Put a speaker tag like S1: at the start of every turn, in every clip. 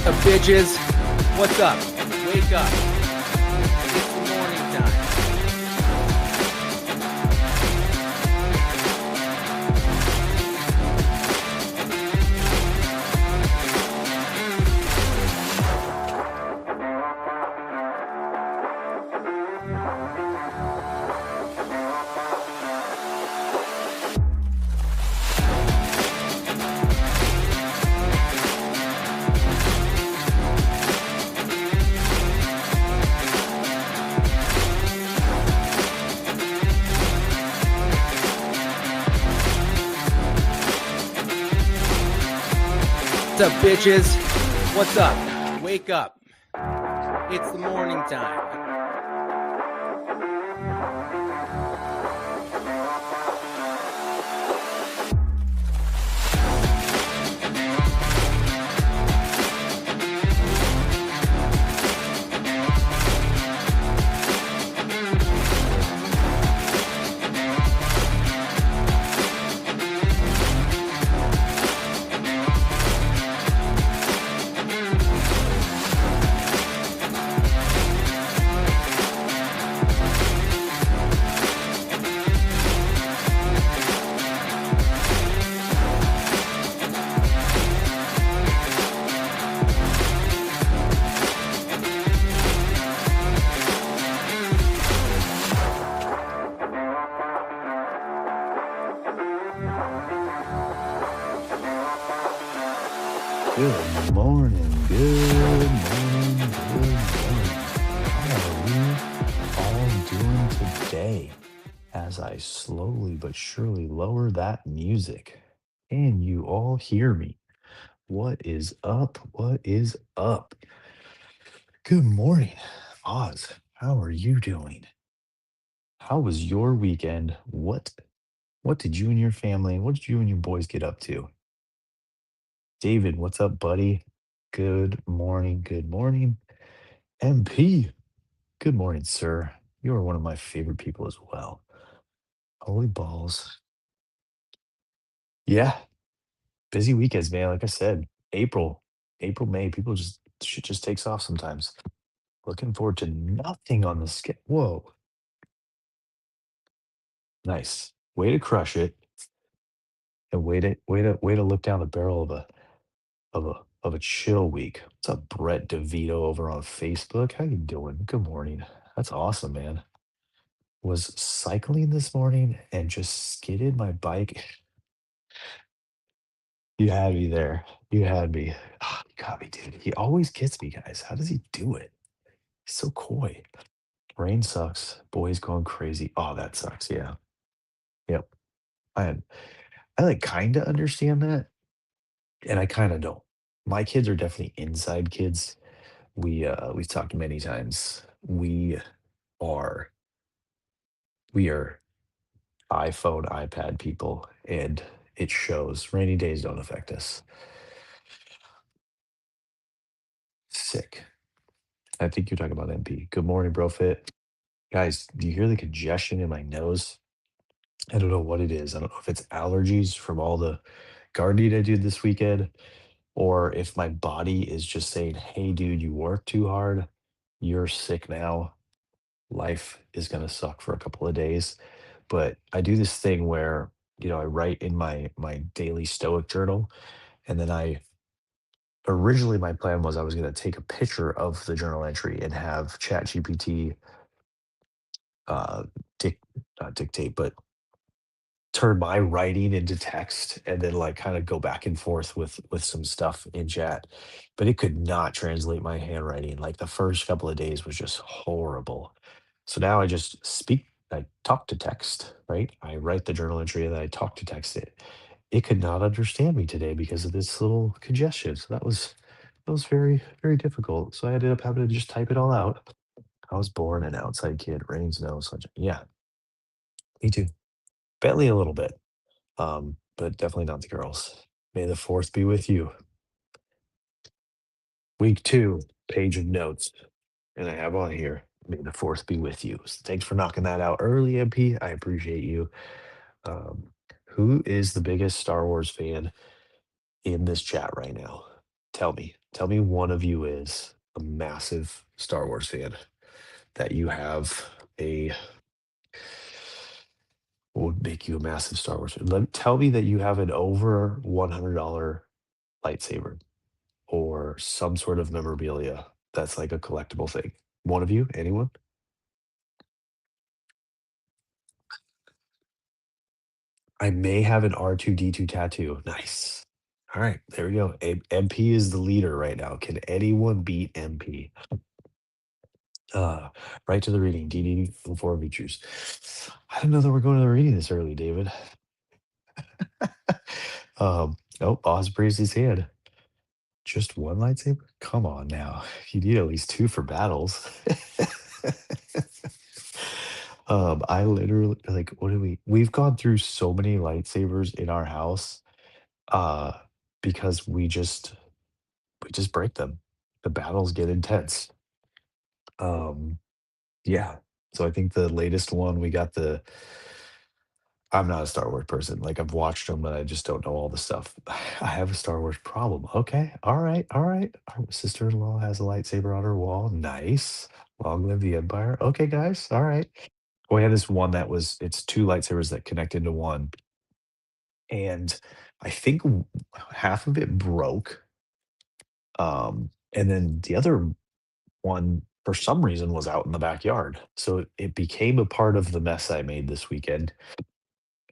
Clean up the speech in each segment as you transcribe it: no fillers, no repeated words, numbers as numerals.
S1: Up, bitches? What's up? Wake up. It's the morning time. What's up, bitches? What's up? Wake up. It's the morning time.
S2: Good morning, good morning, good morning. How are we all doing today? As I slowly but surely lower that music. Can you all hear me? What is up? What is up? Good morning, Oz. How are you doing? How was your weekend? What did you and your family, what did you and your boys get up to? David, what's up, buddy? Good morning, good morning. MP, good morning, sir. You are one of my favorite people as well. Holy balls. Yeah, busy weekends, man. Like I said, April, May, people just shit just takes off sometimes. Looking forward to nothing on the schedule. Whoa, nice. Way to crush it. And way to look down the barrel of a chill week. What's up, Brett DeVito over on Facebook? How you doing? Good morning. That's awesome, man. Was cycling this morning and just skidded my bike. You had me there. You had me. Ah, you got me, dude. He always gets me, guys. How does he do it? He's so coy. Rain sucks. Boys going crazy. Oh, that sucks. Yeah. Yep. I I like kind of understand that, and I kind of don't. My kids are definitely inside kids. We've talked many times. Are we are iPhone, iPad people, and it shows. Rainy days don't affect us. Sick. I think you're talking about MP. Good morning, bro. Fit. Guys, do you hear the congestion in my nose? I don't know what it is. I don't know if it's allergies from all the gardening I did this weekend, or if my body is just saying, hey, dude, you work too hard. You're sick now. Life is going to suck for a couple of days. But I do this thing where, I write in my daily stoic journal. And then originally my plan was I was going to take a picture of the journal entry and have ChatGPT uh, dic- not dictate, but turn my writing into text and then like kind of go back and forth with some stuff in chat. But it could not translate my handwriting. Like the first couple of days was just horrible. So now I just I talk to text, right? I write the journal entry and then I talk to text it. It could not understand me today because of this little congestion. So that was very, very difficult. So I ended up having to just type it all out. I was born an outside kid, rain, snow, sunshine. Yeah, me too. Bentley a little bit, but definitely not the girls. May the fourth be with you. Week two, page of notes, and I have on here. May the fourth be with you. So thanks for knocking that out early, MP. I appreciate you. Um, who is the biggest Star Wars fan in this chat right now? Tell me. Tell me one of you is a massive Star Wars fan, that you have a what would make you a massive Star Wars fan? Tell me that you have an over $100 lightsaber or some sort of memorabilia that's like a collectible thing. One of you? Anyone? I may have an R2D2 tattoo. Nice. All right, there we go. MP is the leader right now. Can anyone beat MP? Uh, right to the reading. DD before we choose. I didn't know that we're going to the reading this early, David. Oh, Osprey's his hand. Just one lightsaber? Come on now. You need at least two for battles. I literally like what do we've gone through so many lightsabers in our house uh because we just break them. The battles get intense. Um yeah. So I think the latest one we got the I'm not a Star Wars person. Like I've watched them, but I just don't know all the stuff. I have a Star Wars problem. Okay. All right. All right. Our sister-in-law has a lightsaber on her wall. Nice. Long live the Empire. Okay, guys. All right. We had this one that was it's two lightsabers that connect into one. And I think half of it broke. And then the other one, for some reason, was out in the backyard. So it became a part of the mess I made this weekend,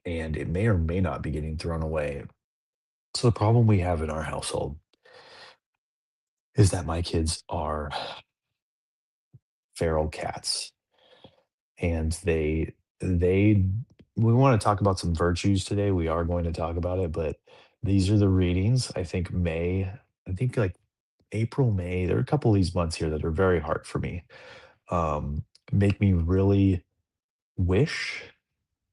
S2: and it may or may not be getting thrown away. So the problem we have in our household is that my kids are feral cats, and they we want to talk about some virtues today. We are going to talk about it, but these are the readings. I think like April, May, there are a couple of these months here that are very hard for me. Make me really wish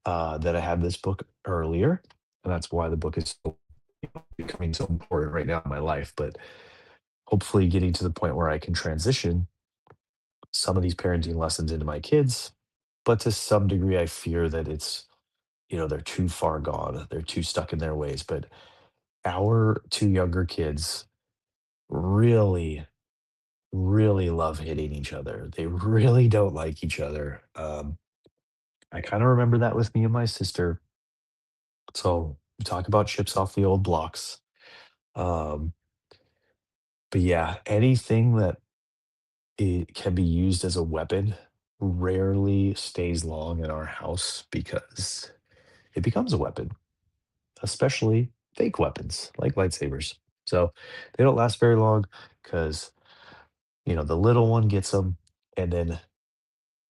S2: that I had this book earlier, and that's why the book is becoming so important right now in my life. But hopefully, getting to the point where I can transition some of these parenting lessons into my kids. But to some degree, I fear that they're too far gone, they're too stuck in their ways. But our two younger kids really, really love hitting each other. They really don't like each other. I kind of remember that with me and my sister. So we talk about chips off the old blocks. Um, but yeah, anything that it can be used as a weapon rarely stays long in our house because it becomes a weapon, especially fake weapons like lightsabers. So they don't last very long because, the little one gets them and then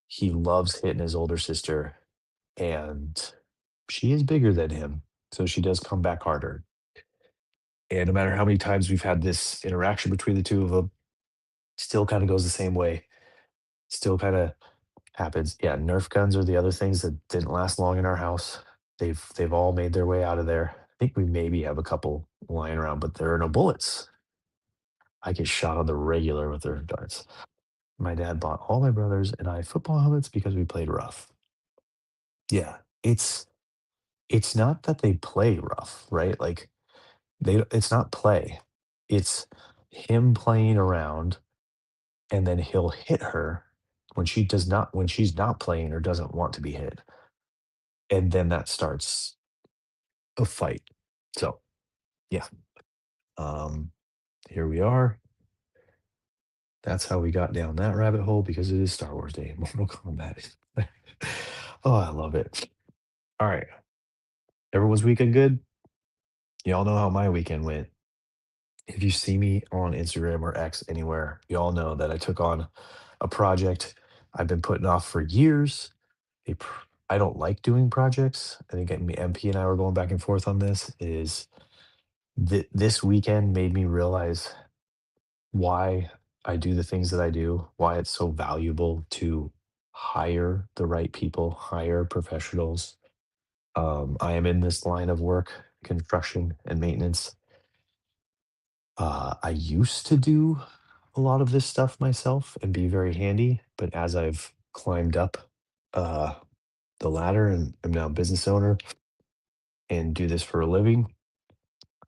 S2: he loves hitting his older sister and she is bigger than him. So she does come back harder. And no matter how many times we've had this interaction between the two of them, still kind of goes the same way. Still kind of happens. Yeah, Nerf guns are the other things that didn't last long in our house. They've all made their way out of there. I think we maybe have a couple lying around, but there are no bullets. I get shot on the regular with their darts. My dad bought all my brothers and I football helmets because we played rough. Yeah, it's not that they play rough, right? Like it's not play. It's him playing around and then he'll hit her when she's not playing or doesn't want to be hit. And then that starts a fight. So, yeah. Um, here we are. That's how we got down that rabbit hole because it is Star Wars Day, Mortal Kombat. Oh, I love it. All right. Everyone's weekend good? Y'all know how my weekend went. If you see me on Instagram or X anywhere, y'all know that I took on a project I've been putting off for years. I don't like doing projects. I think MP and I were going back and forth on this. Is this weekend made me realize why I do the things that I do, why it's so valuable to hire the right people, hire professionals. I am in this line of work, construction and maintenance. I used to do a lot of this stuff myself and be very handy, but as I've climbed up uh, the ladder and am now a business owner and do this for a living,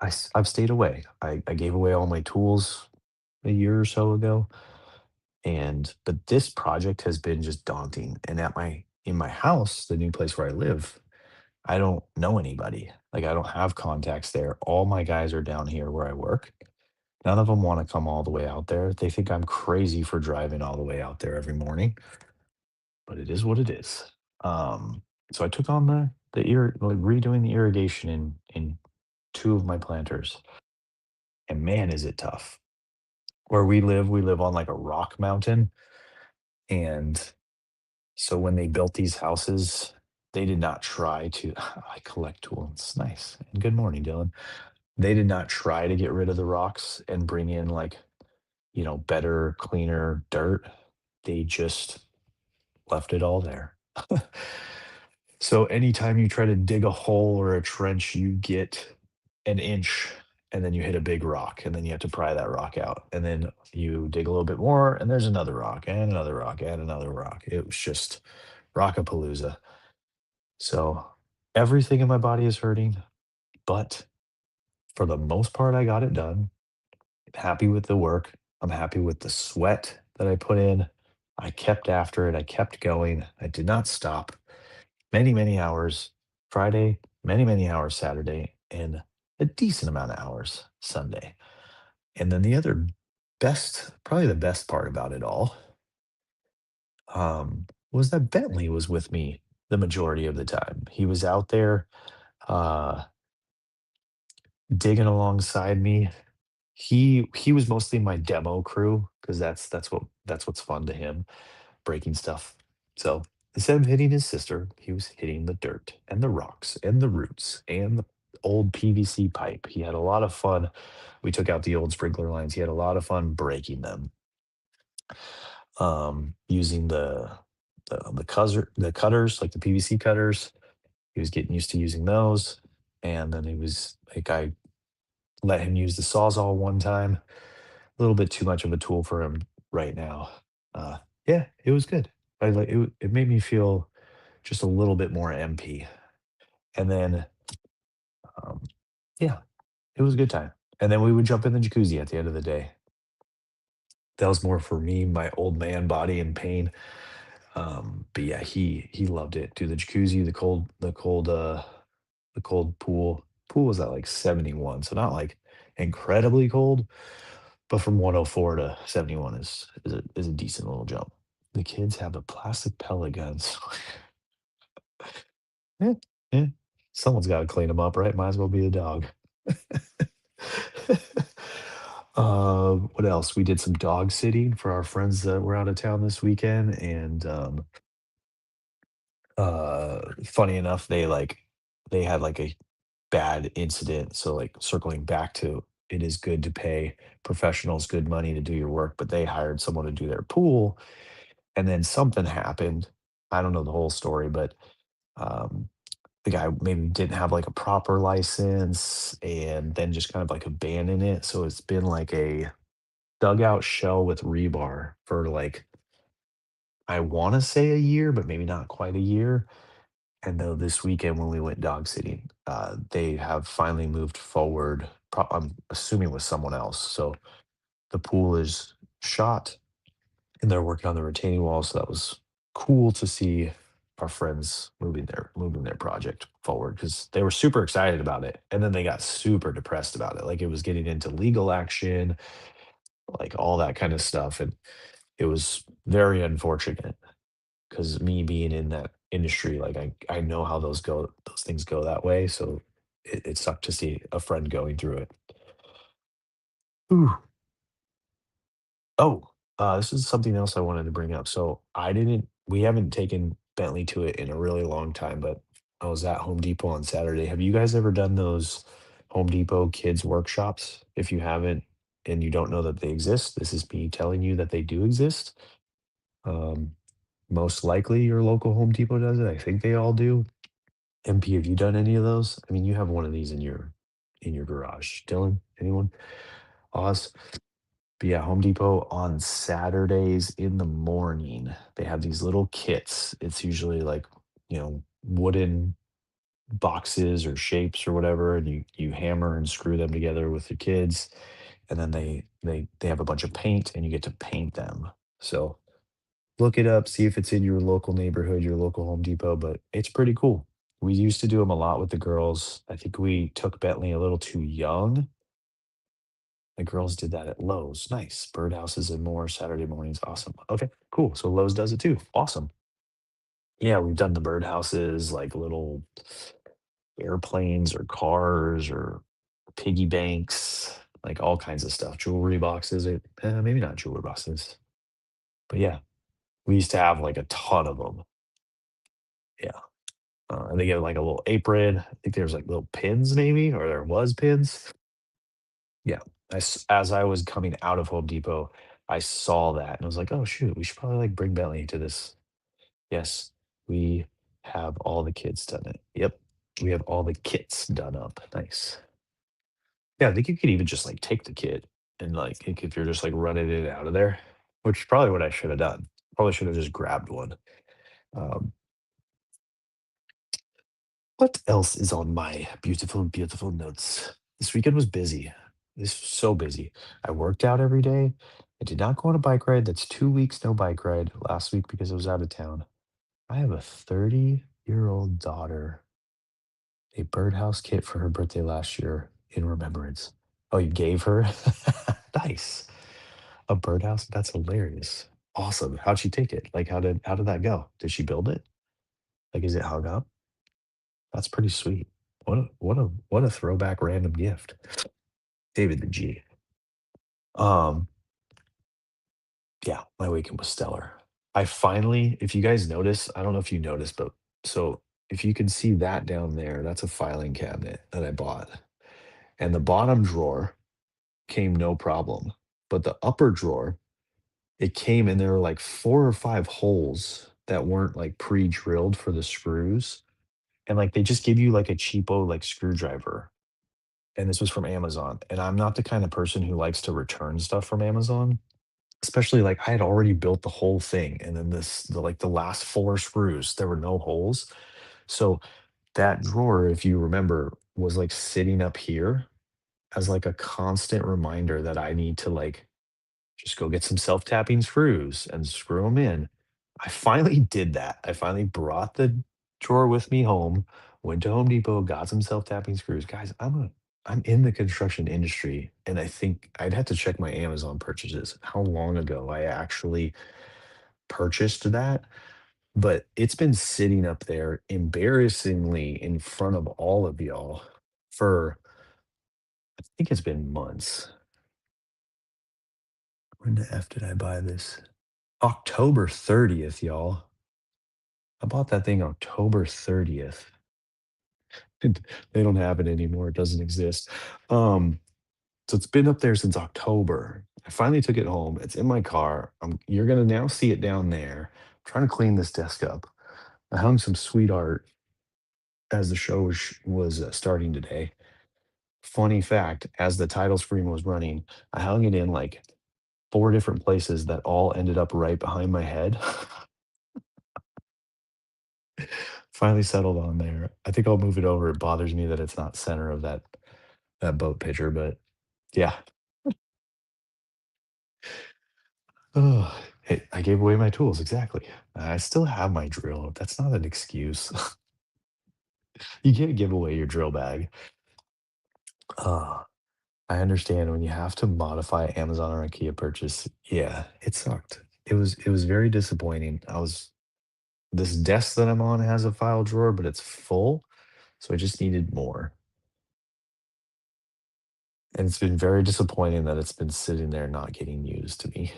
S2: I've stayed away. I gave away all my tools a year or so ago. And but this project has been just daunting. And at my in my house, the new place where I live, I don't know anybody. Like I don't have contacts there. All my guys are down here where I work. None of them want to come all the way out there. They think I'm crazy for driving all the way out there every morning, but it is what it is. Um, so I took on like redoing the irrigation in two of my planters, and man, is it tough. Where we live on like a rock mountain, and so when they built these houses, they did not try to. I collect tools, nice. And good morning, Dylan. They did not try to get rid of the rocks and bring in like better, cleaner dirt. They just left it all there. So anytime you try to dig a hole or a trench, you get an inch and then you hit a big rock and then you have to pry that rock out. And then you dig a little bit more and there's another rock and another rock and another rock. It was just rockapalooza. So everything in my body is hurting, but for the most part, I got it done. Happy with the work. I'm happy with the sweat that I put in. I kept after it. I kept going. I did not stop. Many, many hours Friday, many, many hours Saturday, and a decent amount of hours Sunday. And then the other probably the best part about it all, was that Bentley was with me the majority of the time. He was out there uh, digging alongside me. He was mostly my demo crew because that's what's fun to him, breaking stuff. So instead of hitting his sister, he was hitting the dirt and the rocks and the roots and the old PVC pipe. He had a lot of fun. We took out the old sprinkler lines. He had a lot of fun breaking them, using the cutters, like the PVC cutters. He was getting used to using those, and then he was like I let him use the Sawzall one time. A little bit too much of a tool for him right now. Uh, yeah, it was good. It made me feel just a little bit more MP. And then, um, yeah, it was a good time. And then we would jump in the jacuzzi at the end of the day. That was more for me, my old man body in pain. But yeah, he loved it. Do the jacuzzi, the cold pool. Pool was at like 71, so not like incredibly cold, but from 104 to 71 is a decent little jump. The kids have the plastic pellet guns. Yeah, yeah. Someone's gotta clean them up, right? Might as well be the dog. What else? We did some dog sitting for our friends that were out of town this weekend, and, funny enough, they had, like, a bad incident, so, like, circling back to it is good to pay professionals good money to do your work, but they hired someone to do their pool, and then something happened. I don't know the whole story, but, um, the guy maybe didn't have, like, a proper license and then just kind of, like, abandoned it, so it's been like a dugout shell with rebar for, like, I wanna say a year, but maybe not quite a year, and though this weekend when we went dog sitting, they have finally moved forward, I'm assuming with someone else, so the pool is shot and they're working on the retaining wall. So that was cool to see our friends moving their project forward because they were super excited about it, and then they got super depressed about it. Like it was getting into legal action, like all that kind of stuff, and it was very unfortunate because me being in that industry, like I know how those things go that way. So it sucked to see a friend going through it. Ooh. Oh, this is something else I wanted to bring up. So we haven't taken Bentley to it in a really long time, but I was at Home Depot on Saturday. Have you guys ever done those Home Depot kids workshops? If you haven't and you don't know that they exist, this is me telling you that they do exist. Um, Most likely your local Home Depot does it. I think they all do. MP, have you done any of those? I mean, you have one of these in your garage. Dylan, anyone? Oz? But yeah, Home Depot on Saturdays in the morning, they have these little kits. It's usually like, wooden boxes or shapes or whatever, and you hammer and screw them together with the kids, and then they have a bunch of paint, and you get to paint them. So look it up, see if it's in your local neighborhood, your local Home Depot, but it's pretty cool. We used to do them a lot with the girls. I think we took Bentley a little too young. The girls did that at Lowe's. Nice. Birdhouses and more Saturday mornings. Awesome. Okay, cool. So Lowe's does it too. Awesome. Yeah, we've done the birdhouses, like little airplanes or cars or piggy banks, like all kinds of stuff. Jewelry boxes, maybe not jewelry boxes, but yeah, we used to have like a ton of them. Yeah. And they get like a little apron. I think there's like little pins, maybe, or there was pins. Yeah. As I was coming out of Home Depot, I saw that and I was like, oh, shoot, we should probably like bring Bentley to this. Yes, we have all the kids done it. Yep. We have all the kits done up. Nice. Yeah, I think you could even just like take the kit and like if you're just like running it out of there, which is probably what I should have done. Probably should have just grabbed one. Um, what else is on my beautiful, beautiful notes? This weekend was busy. This was so busy. I worked out every day. I did not go on a bike ride. That's 2 weeks no bike ride last week because I was out of town. I have a 30-year-old daughter, a birdhouse kit for her birthday last year in remembrance. Oh, you gave her? Nice. A birdhouse? That's hilarious. Awesome. How'd she take it? Like, how did that go? Did she build it? Like, is it hung up? That's pretty sweet. What a throwback random gift. David the G. Um, yeah, my weekend was stellar. I finally, if you guys notice, I don't know if you noticed, but so if you can see that down there, that's a filing cabinet that I bought. And the bottom drawer came no problem. But the upper drawer, it came and there were like 4 or 5 holes that weren't like pre-drilled for the screws. And like they just give you like a cheapo like screwdriver. And this was from Amazon. And I'm not the kind of person who likes to return stuff from Amazon. Especially like I had already built the whole thing. And then the last 4 screws, there were no holes. So that drawer, if you remember, was like sitting up here as like a constant reminder that I need to like just go get some self-tapping screws and screw them in. I finally did that. I finally brought the drawer with me home, went to Home Depot, got some self-tapping screws. Guys, I'm in the construction industry, and I think I'd have to check my Amazon purchases, how long ago I actually purchased that, but it's been sitting up there embarrassingly in front of all of y'all for I think it's been months. When the F did I buy this? October 30th, y'all. I bought that thing October 30th. They don't have it anymore. It doesn't exist. Um, so it's been up there since October. I finally took it home. It's in my car. You're gonna now see it down there. I'm trying to clean this desk up. I hung some sweet art as the show was starting today. Funny fact, as the title screen was running, I hung it in like 4 different places that all ended up right behind my head. Finally settled on there. I think I'll move it over. It bothers me that it's not center of that boat picture, but yeah. Oh, hey, I gave away my tools, exactly. I still have my drill. That's not an excuse. You can't give away your drill bag. Uh, I understand when you have to modify Amazon or IKEA purchase. Yeah, it sucked. It was very disappointing. This desk that I'm on has a file drawer, but it's full, so I just needed more. And it's been very disappointing that it's been sitting there not getting used to me.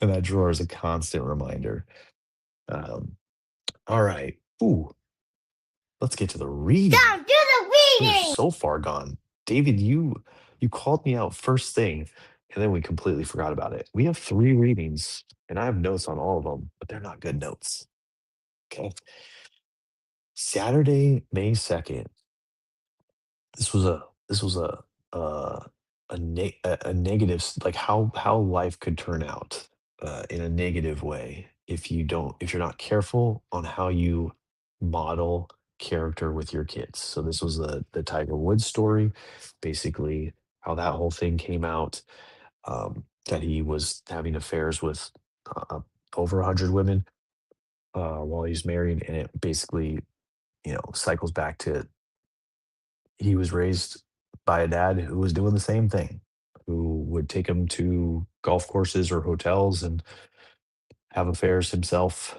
S2: And that drawer is a constant reminder. Um, all right. Ooh, let's get to the reading.
S3: Down to the
S2: We're
S3: reading.
S2: so far gone. David, you called me out first thing, and then we completely forgot about it. We have 3 readings, and I have notes on all of them, but they're not good notes. Okay. Saturday, May 2nd. This was a negative like how life could turn out in a negative way if you're not careful on how you model character with your kids. So this was the Tiger Woods story. Basically, how that whole thing came out, that he was having affairs with over 100 women while he's married. And it basically, cycles back to he was raised by a dad who was doing the same thing, who would take him to golf courses or hotels and have affairs himself,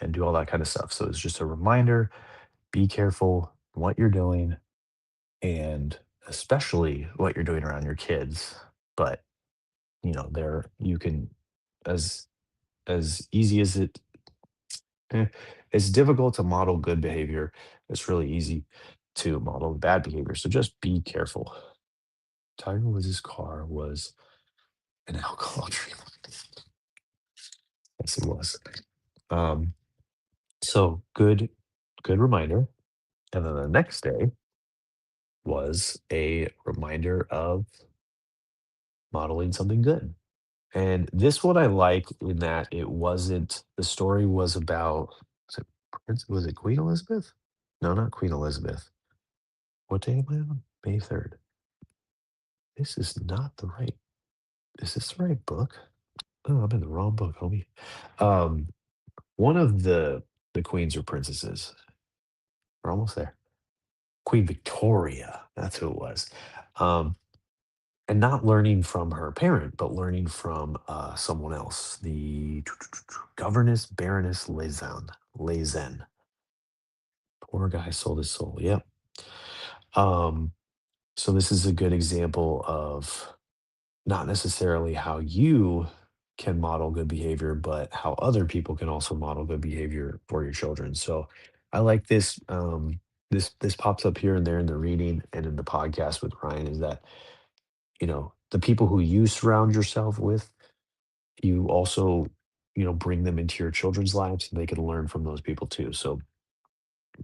S2: and do all that kind of stuff. So it's just a reminder, be careful what you're doing, and especially what you're doing around your kids. But there you can, as easy as it's difficult to model good behavior. It's really easy to model bad behavior. So just be careful. Tiger Woods' car was an alcohol treatment. Yes, it was. Um, so good reminder. And then the next day was a reminder of modeling something good. And this one I like in that it wasn't the story was about was it Queen Elizabeth? No, not Queen Elizabeth. What day am I on? May 3rd. This is not the right is this the right book? Oh, I'm in the wrong book, homie. Um, one of the queens or princesses. We're almost there. Queen Victoria, that's who it was. Um, and not learning from her parent, but learning from someone else, the governess Baroness Lazen. Poor guy sold his soul. Yep. Um, so this is a good example of not necessarily how you can model good behavior, but how other people can also model good behavior for your children. So I like this. This pops up here and there in the reading and in the podcast with Ryan is that the people who you surround yourself with, you also bring them into your children's lives, and they can learn from those people too. So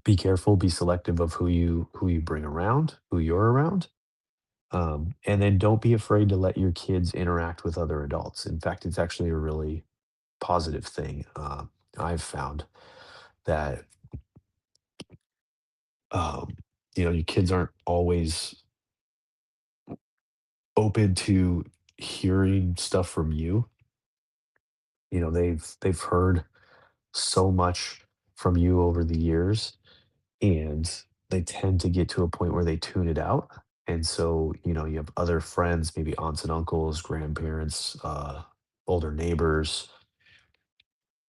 S2: be careful, be selective of who you bring around, who you're around. And then don't be afraid to let your kids interact with other adults. In fact, it's actually a really positive thing. I've found that um, your kids aren't always open to hearing stuff from you. They've heard so much from you over the years, and they tend to get to a point where they tune it out. And so, you have other friends, maybe aunts and uncles, grandparents, older neighbors,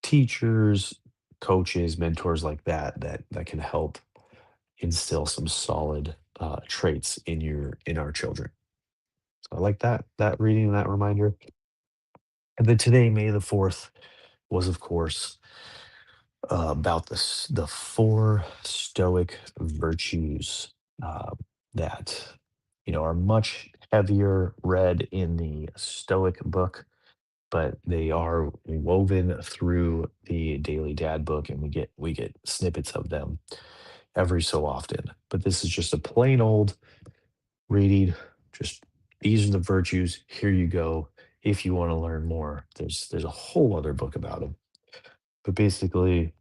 S2: teachers, coaches, mentors like that can help instill some solid traits in our children. So I like that reading, that reminder. And then today, May the 4th, was of course about the four Stoic virtues uh, that are much heavier read in the Stoic book, but they are woven through the Daily Dad book, and we get snippets of them every so often. But this is just a plain old reading. Just these are the virtues. Here you go. If you want to learn more, there's a whole other book about them. But basically,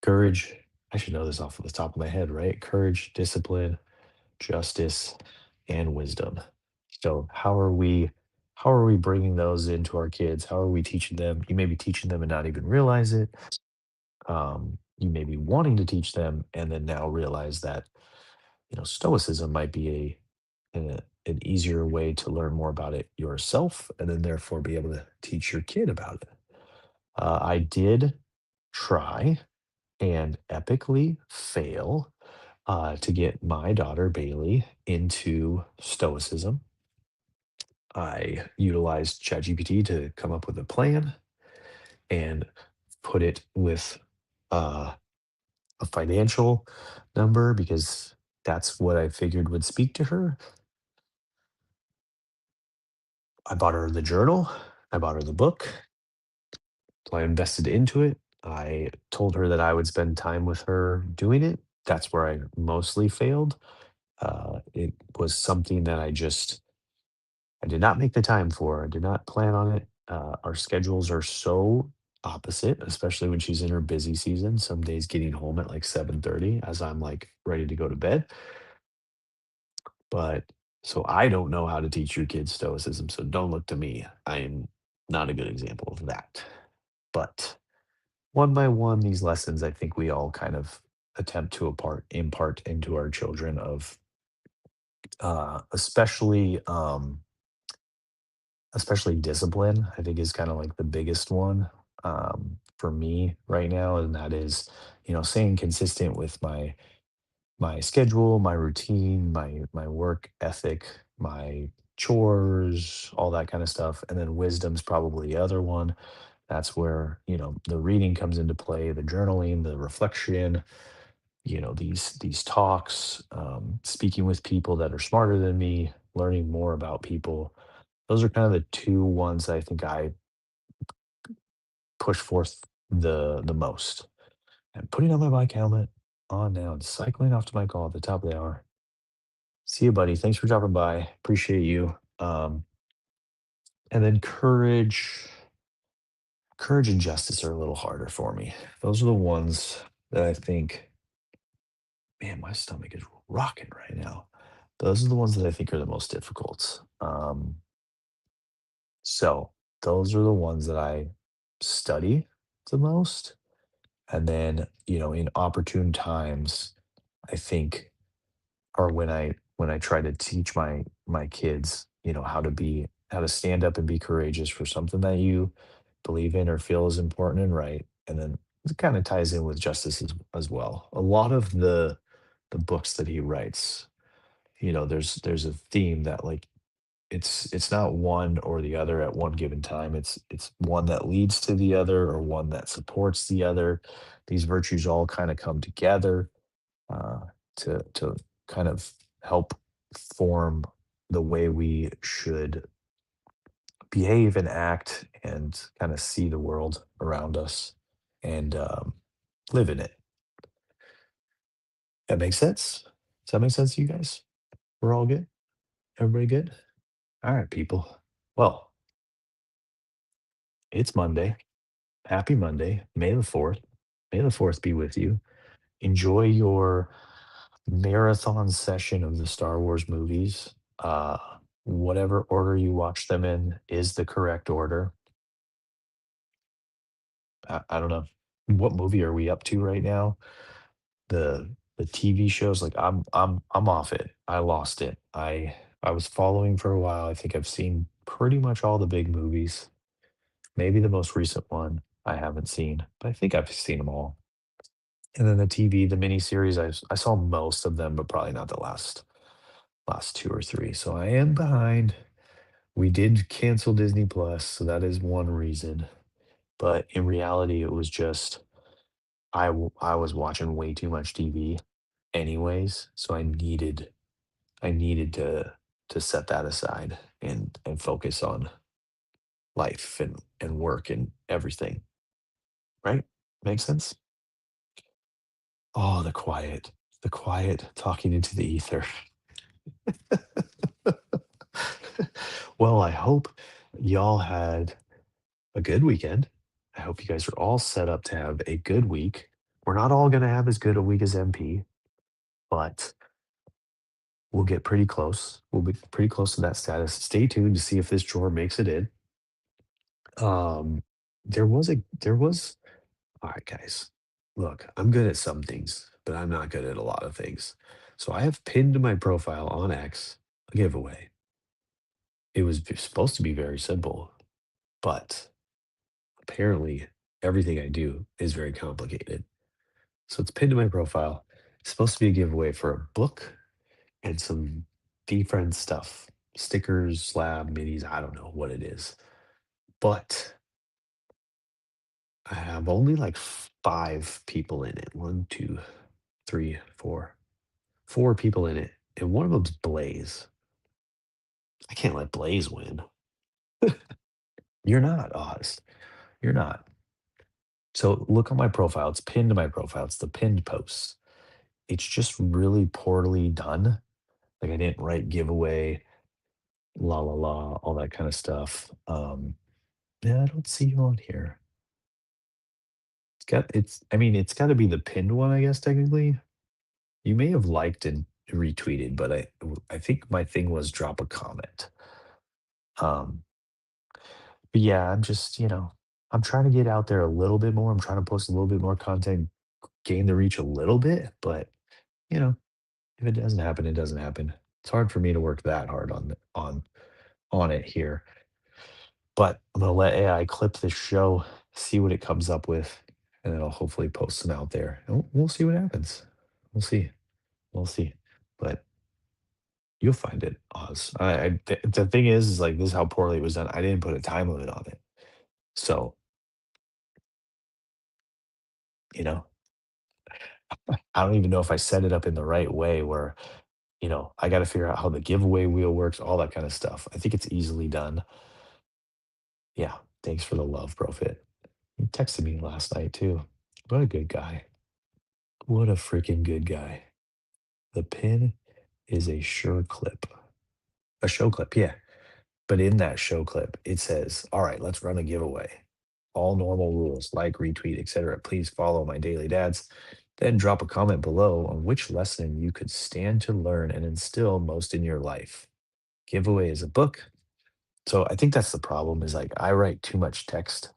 S2: courage. I should know this off of the top of my head, right? Courage, discipline, justice, and wisdom. So how are we bringing those into our kids? How are we teaching them? You may be teaching them and not even realize it. You may be wanting to teach them and then now realize that stoicism might be an easier way to learn more about it yourself, and then therefore be able to teach your kid about it. I did try and epically fail to get my daughter Bailey into Stoicism. I utilized ChatGPT to come up with a plan and put it with uh, a financial number because that's what I figured would speak to her. I bought her the journal, I bought her the book, so I invested into it. I told her that I would spend time with her doing it. That's where I mostly failed. It was something that I did not make the time for. I did not plan on it. Our schedules are so opposite, especially when she's in her busy season. Some days getting home at like 7:30 as I'm like ready to go to bed. But so I don't know how to teach your kids stoicism, so don't look to me. I am not a good example of that. But one by one, these lessons I think we all kind of attempt to impart into our children of especially especially discipline, I think is kind of like the biggest one for me right now. And that is, staying consistent with my schedule, my routine, my work ethic, my chores, all that kind of stuff. And then wisdom's probably the other one. That's where, the reading comes into play, the journaling, the reflection, these talks, speaking with people that are smarter than me, learning more about people. Those are kind of the two ones I think I push forth the most. And putting on my bike helmet on now and cycling off to my call at the top of the hour. See you, buddy. Thanks for dropping by. Appreciate you. And then courage and justice are a little harder for me. Those are the ones that I think, man, my stomach is rocking right now. Those are the ones that I think are the most difficult. So those are the ones that I study the most. And then, in opportune times, I think or when I try to teach my kids, how to stand up and be courageous for something that you believe in or feel is important and right. And then it kind of ties in with justice as well. A lot of the books that he writes, there's a theme that like it's not one or the other at one given time. It's one that leads to the other or one that supports the other. These virtues all kind of come together uh, to kind of help form the way we should behave and act and kind of see the world around us and live in it. That makes sense? Does that make sense to you guys? We're all good? Everybody good? All right, people. Well, it's Monday. Happy Monday, May the 4th. May the 4th be with you. Enjoy your marathon session of the Star Wars movies. Uh, whatever order you watch them in is the correct order. I don't know. What movie are we up to right now? The TV shows, like I'm off it. I lost it. I was following for a while. I think I've seen pretty much all the big movies. Maybe the most recent one I haven't seen, but I think I've seen them all. And then the TV, the miniseries, I saw most of them, but probably not the last two or three. So I am behind. We did cancel Disney Plus, so that is one reason. But in reality, it was just I was watching way too much TV anyways, so I needed to set that aside and focus on life and work and everything. Right? Make sense? Oh, the quiet talking into the ether. Well, I hope y'all had a good weekend. I hope you guys are all set up to have a good week. We're not all going to have as good a week as MP, but we'll get pretty close. We'll be pretty close to that status. Stay tuned to see if this drawer makes it in. Um, there was all right, guys. Look, I'm good at some things, but I'm not good at a lot of things. So I have pinned to my profile on X a giveaway. It was supposed to be very simple, but apparently everything I do is very complicated. So it's pinned to my profile. It's supposed to be a giveaway for a book and some friend stuff, stickers, slab, minis. I don't know what it is, but I have only like five people in it. One, two, three, four people in it, and one of them's Blaze. I can't let Blaze win. You're not, Oz. You're not. So look on my profile. It's pinned to my profile. It's the pinned post. It's just really poorly done. Like I didn't write giveaway, la la la, all that kind of stuff. Yeah, I don't see you on here. I mean, it's gotta be the pinned one, I guess, technically. You may have liked and retweeted, but I think my thing was drop a comment. Um, but yeah, I'm just, I'm trying to get out there a little bit more. I'm trying to post a little bit more content, gain the reach a little bit, but you know, if it doesn't happen, it doesn't happen. It's hard for me to work that hard on it here. But I'm gonna let AI clip this show, see what it comes up with, and then I'll hopefully post some out there. And we'll see what happens. We'll see. We'll see. But you'll find it, Oz. The thing is like this is how poorly it was done. I didn't put a time limit on it. So, you know, I don't even know if I set it up in the right way where, I got to figure out how the giveaway wheel works, all that kind of stuff. I think it's easily done. Yeah. Thanks for the love, Profit. He texted me last night too. What a good guy. What a freaking good guy. The pin is a sure clip. A show clip, yeah. But in that show clip, it says, "All right, let's run a giveaway. All normal rules, like, retweet, etc. Please follow my daily dads. Then drop a comment below on which lesson you could stand to learn and instill most in your life. Giveaway is a book." So I think that's the problem is like I write too much text.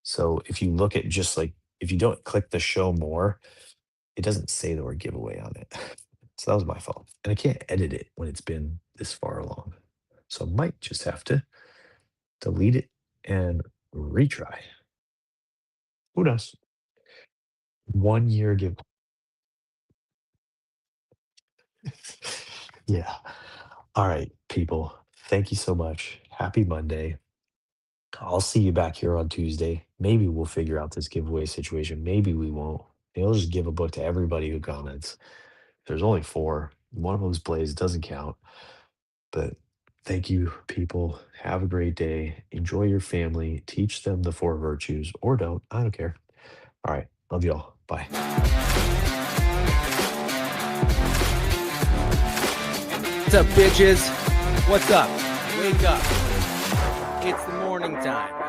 S2: So if you look at just like if you don't click the show more, it doesn't say the word giveaway on it. So that was my fault. And I can't edit it when it's been this far along. So I might just have to delete it and retry. Who knows? 1 year give. Yeah. All right, people. Thank you so much. Happy Monday. I'll see you back here on Tuesday. Maybe we'll figure out this giveaway situation. Maybe we won't. Maybe I'll just give a book to everybody who comments. There's only four. One of them's plays doesn't count. But thank you, people. Have a great day. Enjoy your family. Teach them the four virtues or don't. I don't care. All right. Love you all. Bye.
S1: What's up, bitches? What's up? Wake up. It's the morning time.